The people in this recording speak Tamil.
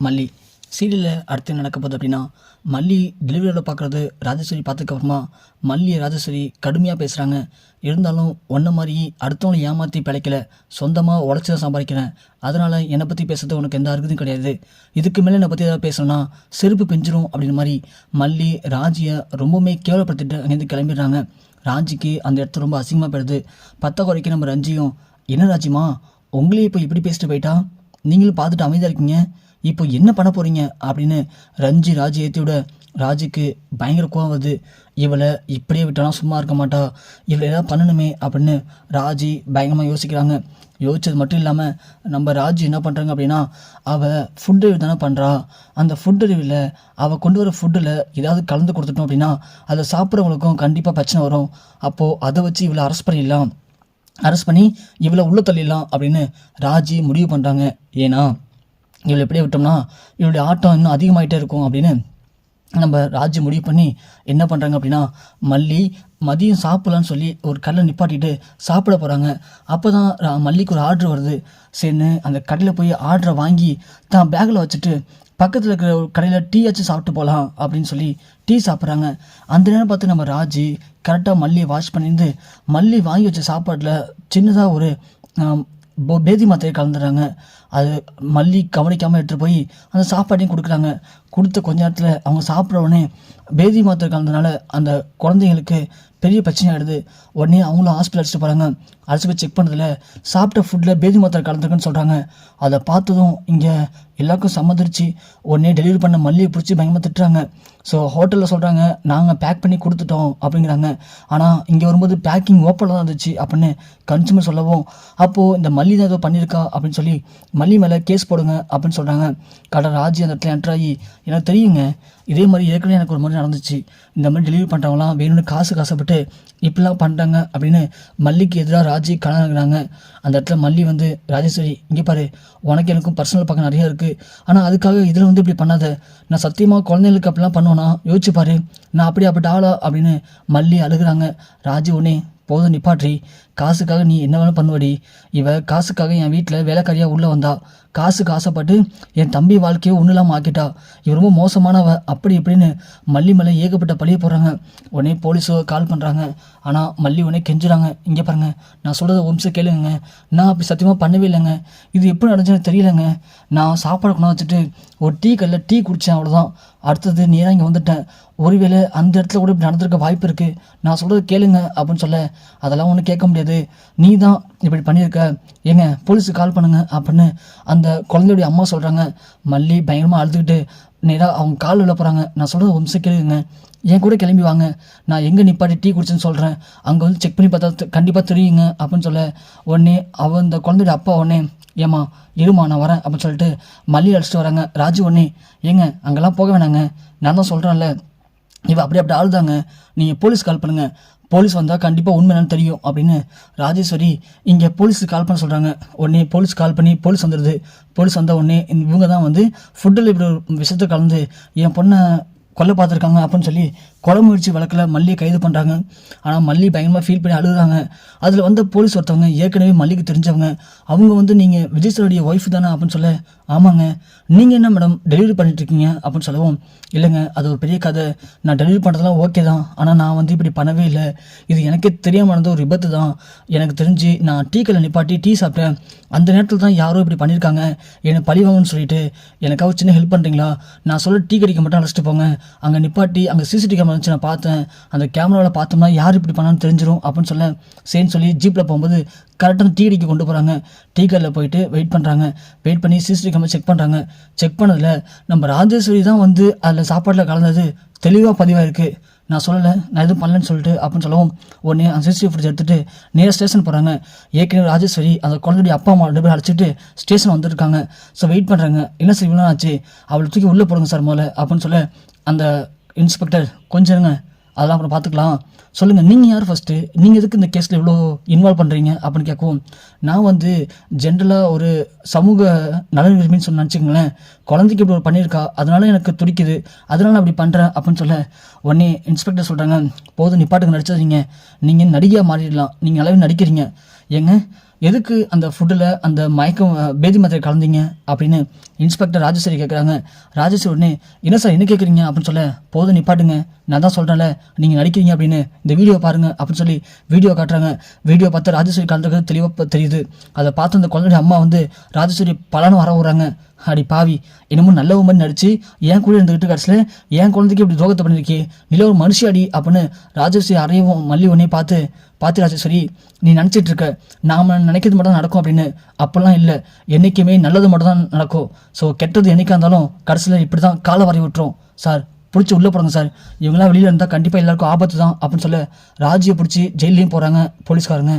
மல்லி சீரியலில் அடுத்து நடக்க போகுது அப்படின்னா மல்லி டெலிவரியில் பார்க்குறது ராஜேஸ்வரி பார்த்ததுக்கப்புறமா மல்லியை ராஜேஸ்வரி கடுமையாக பேசுகிறாங்க. இருந்தாலும் ஒன்றை மாதிரி அடுத்தவங்களை ஏமாற்றி பிழைக்கல, சொந்தமாக உடச்சி தான் சம்பாதிக்கிறேன், அதனால் என்னை பற்றி பேசுறது உனக்கு எந்த அருகதும் கிடையாது, இதுக்கு மேலே என்னை பற்றி ஏதாவது பேசணும்னா செருப்பு பெஞ்சிரும் அப்படின்ற மாதிரி மல்லி ராஜியை ரொம்பவுமே கேவலப்படுத்திட்டு அங்கேருந்து கிளம்பிடுறாங்க. ராஜிக்கு அந்த இடத்துல ரொம்ப அசிங்கமாக போயிடுது. பத்த குறைக்கு நம்ம ரஞ்சியும், என்ன ராஜிமா உங்களையே இப்போ இப்படி பேசிட்டு போயிட்டா, நீங்களும் பார்த்துட்டு அமைதியாக இருக்கீங்க, இப்போ என்ன பண்ண போகிறீங்க அப்படின்னு ராஜி ஏற்றி விட ராஜிக்கு பயங்கர கோவம் வருது. இவளை இப்படியே விட்டாலும் சும்மா இருக்க மாட்டா, இவளை ஏதாவது பண்ணணுமே அப்படின்னு ராஜி பயங்கரமாக யோசிக்கிறாங்க. யோசிச்சது மட்டும் இல்லாமல் நம்ம ராஜி என்ன பண்ணுறாங்க அப்படின்னா, அவள் ஃபுட் ரிவ்யூ தானே பண்ணுறா, அந்த ஃபுட் ரிவ்யூவில் அவள் கொண்டு வர ஃபுட்டில் ஏதாவது கலந்து கொடுத்துட்டோம் அப்படின்னா அதை சாப்பிட்றவங்களுக்கும் கண்டிப்பாக பிரச்சனை வரும், அப்போது அதை வச்சு இவளை அரெஸ்ட் பண்ணிடலாம், அரெஸ்ட் பண்ணி இவளை உள்ள தள்ளிடலாம் அப்படின்னு ராஜி முடிவு பண்ணுறாங்க. ஏன்னா இவளை எப்படியே விட்டோம்னா இவளுடைய ஆட்டம் இன்னும் அதிகமாகிட்டே இருக்கும் அப்படின்னு நம்ம ராஜி முடிவு பண்ணி என்ன பண்ணுறாங்க அப்படின்னா, மல்லி மதியம் சாப்பிட்லான்னு சொல்லி ஒரு கடையில் நிப்பாட்டிட்டு சாப்பிட போகிறாங்க. அப்போ தான் மல்லிக்கு ஒரு ஆர்டர் வருது. சரின்னு அந்த கடையில் போய் ஆர்டரை வாங்கி தான் பேக்கில் வச்சுட்டு பக்கத்தில் இருக்கிற ஒரு கடையில் டீ ஆச்சு சாப்பிட்டு போகலாம் அப்படின்னு சொல்லி டீ சாப்பிட்றாங்க. அந்த நேரம் பார்த்து நம்ம ராஜி கரெக்டாக மல்லியை வாஷ் பண்ணியிருந்து மல்லி வாங்கி வச்ச சாப்பாட்டில் சின்னதாக ஒரு பேதி மாத்திரையை கலந்துடுறாங்க. அது மல்லி கவனிக்காமல் எடுத்துகிட்டு போய் அந்த சாப்பாட்டையும் கொடுக்குறாங்க. கொடுத்த கொஞ்ச நேரத்தில் அவங்க சாப்பிட்றவுடனே பேதி மாத்திரை கலந்தனால அந்த குழந்தைங்களுக்கு பெரிய பிரச்சனை ஆகிடுது. உடனே அவங்களும் ஹாஸ்பிட்டல் அடிச்சுட்டு போகிறாங்க. அடிச்சு போய் செக் பண்ணுறதுல சாப்பிட்ட ஃபுட்டில் பேதி மாத்திரை கலந்துருக்குன்னு சொல்கிறாங்க. அதை பார்த்ததும் இங்கே எல்லாருக்கும் சம்மதிச்சு உடனே டெலிவரி பண்ண மல்லியை பிடிச்சி பயங்கரமாக திட்டுறாங்க. ஸோ ஹோட்டலில் சொல்கிறாங்க நாங்கள் பேக் பண்ணி கொடுத்துட்டோம் அப்படிங்கிறாங்க. ஆனால் இங்கே வரும்போது பேக்கிங் ஓப்பனில் தான் இருந்துச்சு அப்படின்னு கன்சூமர் சொல்லவும், அப்போது இந்த மல்லி தான் ஏதோ பண்ணியிருக்கா அப்படின்னு சொல்லி மல்லி மேலே கேஸ் போடுங்க அப்படின்னு சொல்கிறாங்க. கடை ராஜி அந்த இடத்துல என்ட்ராகி, எனக்கு தெரியுங்க, இதே மாதிரி ஏற்கனவே எனக்கு ஒரு மாதிரி நடந்துச்சு, இந்த மாதிரி டெலிவரி பண்ணுறவங்களாம் வேணும்னு காசுப்பட்டு இப்படிலாம் பண்ணுறாங்க அப்படின்னு மல்லிக்கு எதிராக ராஜி கலந்துக்கிறாங்க. அந்த இடத்துல மல்லி வந்து, ராஜேஸ்வரி இங்கே பாரு, உனக்கு எனக்கும் பர்சனல் பக்கம் நிறையா இருக்குது, ஆனால் அதுக்காக இதில் வந்து இப்படி பண்ணாத, நான் சத்தியமாக குழந்தைங்களுக்கு அப்படிலாம் பண்ணுவேன்னா யோசிச்சு பாரு, நான் அப்படி ஆளா அப்படின்னு மல்லி அழுகிறாங்க. ராஜி உடனே போதும் நிப்பாட்ரி, காசுக்காக நீ என்ன வேணும் பண்ணுவடி, இவ காசுக்காக என் வீட்டில் வேலைக்காரியாக உள்ளே வந்தா, காசுக்கு ஆசைப்பட்டு என் தம்பி வாழ்க்கையை ஒன்றும் இல்லாமல் ஆக்கிட்டா, இவ ரொம்ப மோசமானவ அப்படி இப்படின்னு மல்லி மேலே ஏகப்பட்ட பழிய போடுறாங்க. உடனே போலீஸோ கால் பண்ணுறாங்க. ஆனால் மல்லி உடனே கெஞ்சுறாங்க, இங்கே பாருங்க நான் சொல்கிறத ஒரு கேளுங்க, நான் அப்படி சத்தியமாக பண்ணவே இல்லைங்க, இது எப்படி நடந்துச்சுன்னு தெரியலைங்க, நான் சாப்பாடு கொண்டு வச்சுட்டு ஒரு டீ கல்லில் டீ குடித்தேன், அவ்வளோதான், அடுத்தது நேராக இங்கே வந்துட்டேன், ஒருவேளை அந்த இடத்துல கூட இப்படி நடந்திருக்க வாய்ப்பு இருக்குது, நான் சொல்கிறது கேளுங்க அப்படின்னு சொல்ல, அதெல்லாம் ஒன்றும் கேட்க முடியாது, நீ தான் இப்படி பண்ணியிருக்க, ஏங்க போலீஸுக்கு கால் பண்ணுங்க அப்படின்னு அந்த குழந்தையுடைய அம்மா சொல்கிறாங்க. மல்லி பயங்கரமாக அழுதுகிட்டு நேராக அவங்க கால் விழ போகிறாங்க. நான் சொல்கிறது ஒரு கேளுங்க, என் கூட கிளம்பி வாங்க, நான் எங்கே நிப்பாட்டி டீ குடிச்சேன்னு சொல்கிறேன், அங்கே வந்து செக் பண்ணி பார்த்தா கண்டிப்பாக தெரியுங்க அப்படின்னு சொல்ல, உடனே அந்த குழந்தையுடைய அப்பா உடனே, ஏம்மா இருமா நான் வரேன் அப்படின்னு சொல்லிட்டு மல்லி அடிச்சுட்டு வராங்க. ராஜு உடனே, ஏங்க அங்கெல்லாம் போக வேணாங்க, நான் தான் சொல்கிறேன்ல, இவ அப்படி ஆளுதாங்க, நீங்கள் போலீஸ் கால் பண்ணுங்கள், போலீஸ் வந்தால் கண்டிப்பாக உண்மை என்னன்னு தெரியும் அப்படின்னு ராஜேஸ்வரி இங்கே போலீஸுக்கு கால் பண்ண சொல்கிறாங்க. உடனே போலீஸ் கால் பண்ணி போலீஸ் வந்துடுது. போலீஸ் வந்த உடனே இவங்க தான் வந்து ஃபுட்டில் இப்படி ஒரு விஷயத்தை கலந்து என் பொண்ணை கொல்லை பார்த்துருக்காங்க அப்படின்னு சொல்லி கொலை முயற்சி வழக்கில் மல்லியை கைது பண்ணுறாங்க. ஆனால் மல்லி பயங்கரமாக ஃபீல் பண்ணி அழுகுறாங்க. அதில் வந்த போலீஸ் ஒருத்தவங்க ஏற்கனவே மல்லிக்கு தெரிஞ்சவங்க, அவங்க வந்து நீங்கள் விஜய் சாருடைய ஒய்ஃப் தானே அப்படின்னு சொல்ல, ஆமாங்க, நீங்கள் என்ன மேடம் டெலிவரி பண்ணிட்டுருக்கீங்க அப்படின்னு சொல்லவும், இல்லைங்க அது ஒரு பெரிய கதை, நான் டெலிவரி பண்ணுறதுலாம் ஓகே தான், ஆனால் நான் வந்து இப்படி பண்ணவே இல்லை, இது எனக்கே தெரியாமல் நடந்த ஒரு விபத்து தான், எனக்கு தெரிஞ்சு நான் டீ கல்லை நிப்பாட்டி டீ சாப்பிட்டேன், அந்த நேரத்தில் தான் யாரோ இப்படி பண்ணியிருக்காங்க, என்னை பழிவாங்கன்னு சொல்லிட்டு எனக்காக சின்ன ஹெல்ப் பண்ணுறீங்களா, நான் சொல்ல டீ கடிக்க மட்டும் அழைச்சிட்டு போங்க, அங்கே நிப்பாட்டி அங்கே சிசிடிவி கேமரா இருந்துச்சு நான் பார்த்தேன், அந்த கேமராவில் பார்த்தோம்னா யார் இப்படி பண்ணான்னு தெரிஞ்சிடும் அப்படின்னு சொல்ல, சரின்னு சொல்லி ஜீப்பில் போகும்போது கரெக்டாக டீ கடிக்க கொண்டு போகிறாங்க. டீ கடையில் போயிட்டு வெயிட் பண்ணுறாங்க. வெயிட் பண்ணி சிசிடிவி கேமரா செக் பண்ணுறாங்க. செக் பண்ணதில் நம்ம ராஜேஸ்வரி தான் வந்து அதில் சாப்பாட்டில் கலந்தது தெளிவாக பதிவாயிருக்கு, நான் சொல்லலை, நான் எதுவும் பண்ணலன்னு சொல்லிட்டு அப்படின்னு சொல்லவும், உடனே அந்த சிசிடிவி ஃபுட்டேஜ் எடுத்துகிட்டு நேராக ஸ்டேஷன் போகிறாங்க. ஏற்கனவே ராஜேஸ்வரி அந்த குழந்தைய அப்பா அம்மா 2 பேர் அழைச்சிட்டு ஸ்டேஷன் வந்துருக்காங்க. ஸோ வெயிட் பண்ணுறாங்க. என்ன சார் இவ்வளோ ஆச்சு, அவளை தூக்கி உள்ளே போடுங்க சார் முதல்ல அப்படின்னு சொல்ல, அந்த இன்ஸ்பெக்டர் கொஞ்சம் இருங்க, அதெல்லாம் அப்புறம் பார்த்துக்கலாம், சொல்லுங்கள் நீங்கள் யார் ஃபஸ்ட்டு, நீங்கள் எதுக்கு இந்த கேஸில் இவ்வளோ இன்வால்வ் பண்ணுறீங்க அப்படின்னு கேட்கவும், நான் வந்து ஜென்ரலாக ஒரு சமூக நலன் விரும்பின்னு சொல்லி நினச்சிக்கங்களேன், குழந்தைக்கு இப்படி ஒரு பண்ணியிருக்கா, அதனால எனக்கு துடிக்குது, அதனால அப்படி பண்ணுறேன் அப்படின்னு சொல்ல, உடனே இன்ஸ்பெக்டர் சொல்கிறாங்க, போதும் நிப்பாட்டுக்கு நடிச்சதுங்க, நீங்கள் நடிகையாக மாறிடலாம், நீங்கள் நல்லாவே நடிக்கிறீங்க, ஏங்க எதுக்கு அந்த ஃபுட்டில் அந்த மயக்கம் பேதி மாத்திரை கலந்தீங்க அப்படின்னு இன்ஸ்பெக்டர் ராஜேஸ்வரி கேட்குறாங்க. ராஜேஸ்வரி உடனே என்ன சார் என்ன கேட்குறீங்க அப்படின்னு சொல்ல, போதும் நிப்பாட்டுங்க, நான் தான் சொல்கிறேன்ல நீங்கள் நடிக்கிறீங்க அப்படின்னு, இந்த வீடியோ பாருங்கள் அப்படின்னு சொல்லி வீடியோ காட்டுறாங்க. வீடியோ பார்த்து ராஜேஸ்வரி கலந்துக்கிறது தெளிவாக தெரியுது. அதை பார்த்து அந்த குழந்தைய அம்மா வந்து ராஜேஸ்வரி பலன்னு வர விட்றாங்க. அடி பாவி, இன்னமும் நல்ல மாதிரி நடிச்சு என் கூட இருந்துக்கிட்டு கடைசியில் என் குழந்தைக்கு இப்படி துரோகத்தை பண்ணியிருக்கே, நில ஒரு மனுஷி அடி அப்படின்னு ராஜேஸ்வரி அறையவும் மல்லி உடனே பார்த்து ராஜேஸ்வரி நீ நினச்சிட்டு இருக்க நாம் நினைக்கிறது மட்டும் தான் நடக்கும் அப்படின்னு. அப்போல்லாம் இல்லை, என்றைக்குமே நல்லது மட்டும் தான் நடக்கும். ஸோ கெட்டது என்றைக்கா இருந்தாலும் கடைசியில் இப்படி தான் காலை வரை விட்டுரும் சார், பிடிச்சி உள்ளே போடுங்க சார், இவங்களாம் வெளியில் இருந்தால் கண்டிப்பாக எல்லாருக்கும் ஆபத்து தான் அப்படின்னு சொல்ல ராஜியை பிடிச்சி ஜெயிலையும் போகிறாங்க போலீஸ்காரங்க.